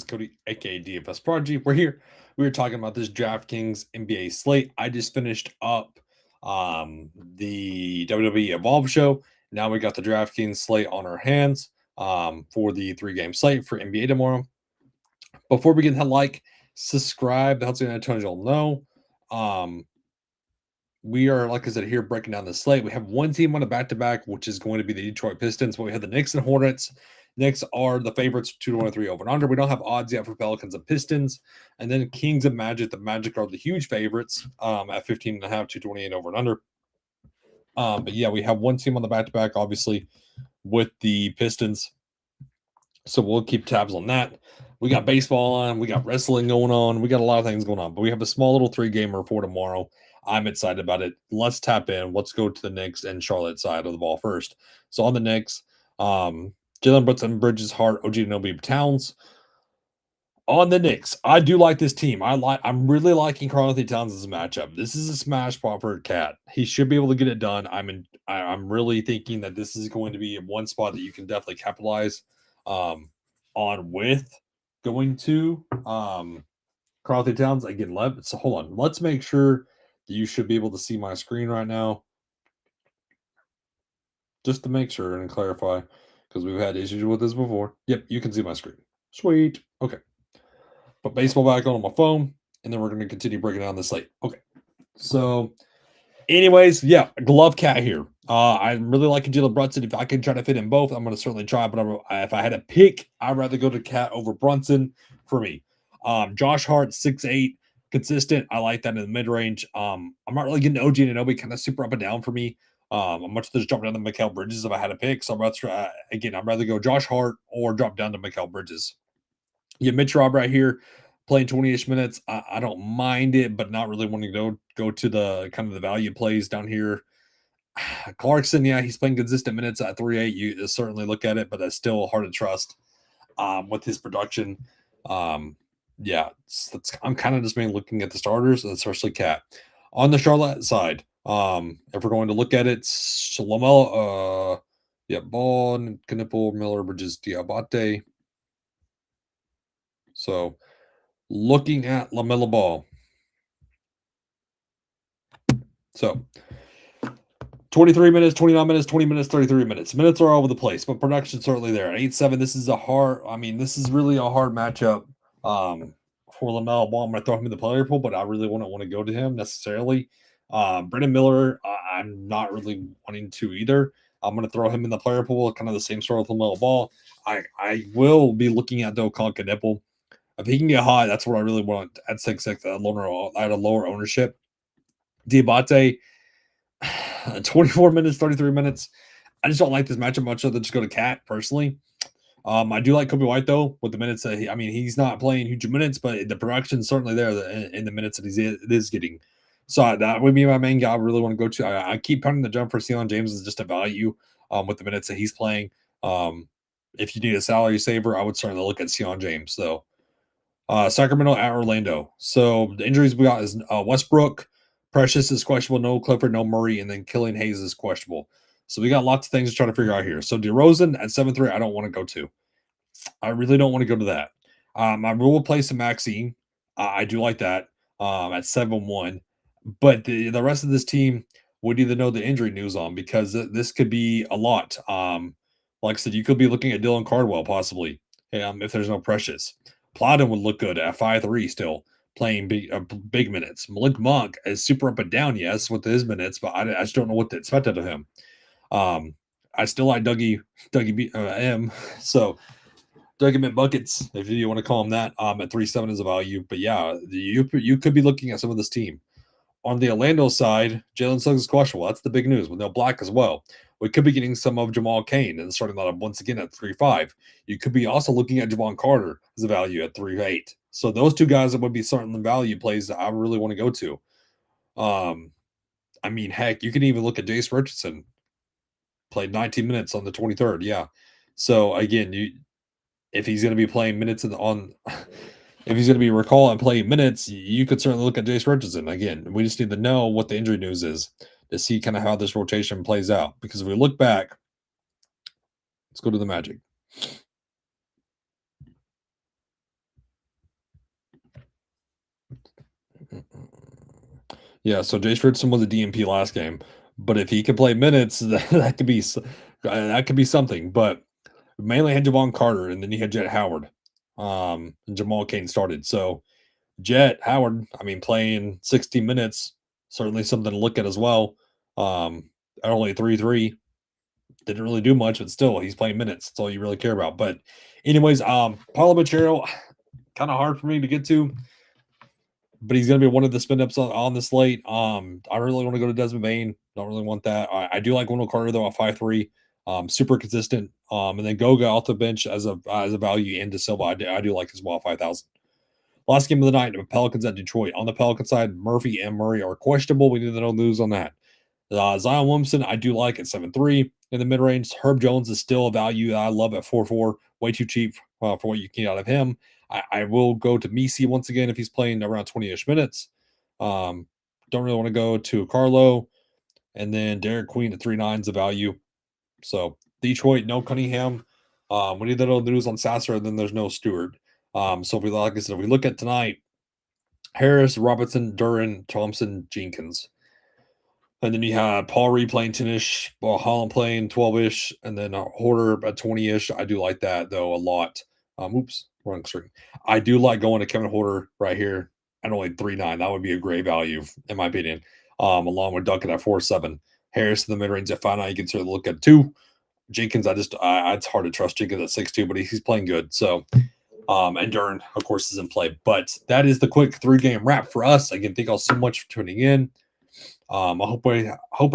Cody, aka DFS Prodigy. We're here. We were talking about this DraftKings NBA slate. I just finished up the WWE Evolve show. Now we got the DraftKings slate on our hands for the 3-game slate for NBA tomorrow. Before we get that, subscribe. That's going to let y'all know. We are, like I said, here breaking down the slate. We have one team on a back-to-back, which is going to be the Detroit Pistons, but we have the Knicks and Hornets. Knicks are the favorites, 2-1-3 over and under. We don't have odds yet for Pelicans and Pistons. And then Kings and Magic. The Magic are the huge favorites at 15.5, 228 over and under. But yeah, we have one team on the back-to-back, obviously, with the Pistons. So we'll keep tabs on that. We got baseball on. We got wrestling going on. We got a lot of things going on. But we have a small little 3-gamer for tomorrow. I'm excited about it. Let's tap in. Let's go to the Knicks and Charlotte side of the ball first. So on the Knicks, Jalen Brunson, Bridges, Hart, OG Anunoby, Towns. On the Knicks, I do like this team. I'm really liking Karl-Anthony Towns as a matchup. This is a smash spot for Cat. He should be able to get it done. I'm really thinking that this is going to be one spot that you can definitely capitalize on with going to Karl-Anthony Towns again. So hold on. Let's make sure you should be able to see my screen right now. Just to make sure and clarify, because we've had issues with this before. Yep, you can see my screen. Sweet. Okay. Put baseball back on my phone, and then we're going to continue breaking down the slate. Okay. So, anyways, yeah, glove Cat here. I'm really liking Jalen Brunson. If I can try to fit in both, I'm going to certainly try. But if I had to pick, I'd rather go to Cat over Brunson for me. Josh Hart, 6'8", consistent. I like that in the mid-range. I'm not really getting OG Anunoby, kind of super up and down for me. I'm much just drop down to Mikal Bridges if I had to pick. So I'd rather go Josh Hart or drop down to Mikal Bridges. Yeah, Mitch Rob right here playing 20-ish minutes. I don't mind it, but not really wanting to go to the kind of the value plays down here. Clarkson, yeah, he's playing consistent minutes at 3.8. You certainly look at it, but that's still hard to trust with his production. Yeah, I'm kind of just mainly looking at the starters, especially Cat. On the Charlotte side, if we're going to look at it, Lamelo, Ball, Knipple, Miller, Bridges, Diabate. So looking at LaMelo Ball. So 23 minutes, 29 minutes, 20 minutes, 33 minutes. Minutes are all over the place, but production's certainly there. 8-7, this is really a hard matchup for LaMelo Ball. I'm going to throw him in the player pool, but I really wouldn't want to go to him necessarily. Brendan Miller, I'm not really wanting to either. I'm going to throw him in the player pool, kind of the same story with LaMelo Ball. I will be looking at though Conka Nipple. If he can get high, that's what I really want at 6-6 at a lower ownership. Diabate, 24 minutes, 33 minutes. I just don't like this matchup much other than just go to Cat personally. I do like Kobe White though with the minutes that he's not playing huge minutes, but the production's certainly there in the minutes that it is getting. So that would be my main guy I really want to go to. I keep pounding the jump for Sion James as just a value with the minutes that he's playing. If you need a salary saver, I would certainly look at Sion James though. Sacramento at Orlando. So the injuries we got is Westbrook, Precious is questionable, no Clifford, no Murray, and then Killian Hayes is questionable. So we got lots of things to try to figure out here. So DeRozan at 7-3, I don't want to go to. I really don't want to go to that. I will play some Maxine. I do like that at 7-1. But the rest of this team would either know the injury news on because this could be a lot. Like I said, you could be looking at Dylan Cardwell possibly if there's no Precious. Plottin would look good at 5-3 still playing big minutes. Malik Monk is super up and down, yes, with his minutes, but I just don't know what to expect out of him. I still like Dougie M. So Dougie Mint buckets, if you want to call him that, at 3-7 is a value. But yeah, you could be looking at some of this team. On the Orlando side, Jalen Suggs is questionable. That's the big news with no Black as well. We could be getting some of Jamal Cain and starting that up once again at 3-5. You could be also looking at Javon Carter as a value at 3-8. So those two guys that would be certain value plays that I really want to go to. Heck, you can even look at Jace Richardson. Played 19 minutes on the 23rd. Yeah. So again, if he's going to be playing minutes if he's going to be recall and playing minutes, you could certainly look at Jace Richardson. Again, we just need to know what the injury news is to see kind of how this rotation plays out. Because if we look back, let's go to the Magic. Yeah, so Jace Richardson was a DMP last game, but if he can play minutes, that could be something. But mainly had Javon Carter, and then you had Jet Howard, and Jamal Cain started. So Jet Howard, I mean, playing 60 minutes, certainly something to look at as well. At only 3-3, didn't really do much, but still, he's playing minutes. That's all you really care about. But, anyways, Paulo Machero, kind of hard for me to get to, but he's going to be one of the spin ups on the slate. I really want to go to Desmond Bain. Don't really want that. I do like Wendell Carter though at 5-3. Super consistent. And then Goga off the bench as a value into Silva. I do like as well 5,000. Last game of the night, the Pelicans at Detroit. On the Pelican side, Murphy and Murray are questionable. We need to know news on that. Zion Williamson, I do like at 7-3 in the mid range. Herb Jones is still a value that I love at 4-4. Way too cheap for what you can get out of him. I will go to Misi once again if he's playing around 20-ish minutes. Don't really want to go to Carlo. And then Derek Queen at 3.9 is a value. So Detroit, no Cunningham. We need to know news on Sasser, and then there's no Stewart. So if we, like I said, if we look at tonight, Harris, Robertson, Duran, Thompson, Jenkins. And then you have Paul Reed playing 10-ish, Holland playing 12-ish, and then Horder at 20-ish. I do like that, though, a lot. Wrong screen. I do like going to Kevin Horder right here at only 3.9. That would be a great value, in my opinion, along with Duncan at 4.7. Harris in the mid-range at 5.9. You can certainly look at 2. Jenkins, it's hard to trust Jenkins at 6.2, but he's playing good. So, and Duran, of course, is in play. But that is the quick 3-game wrap for us. Again, thank you all so much for tuning in. I hope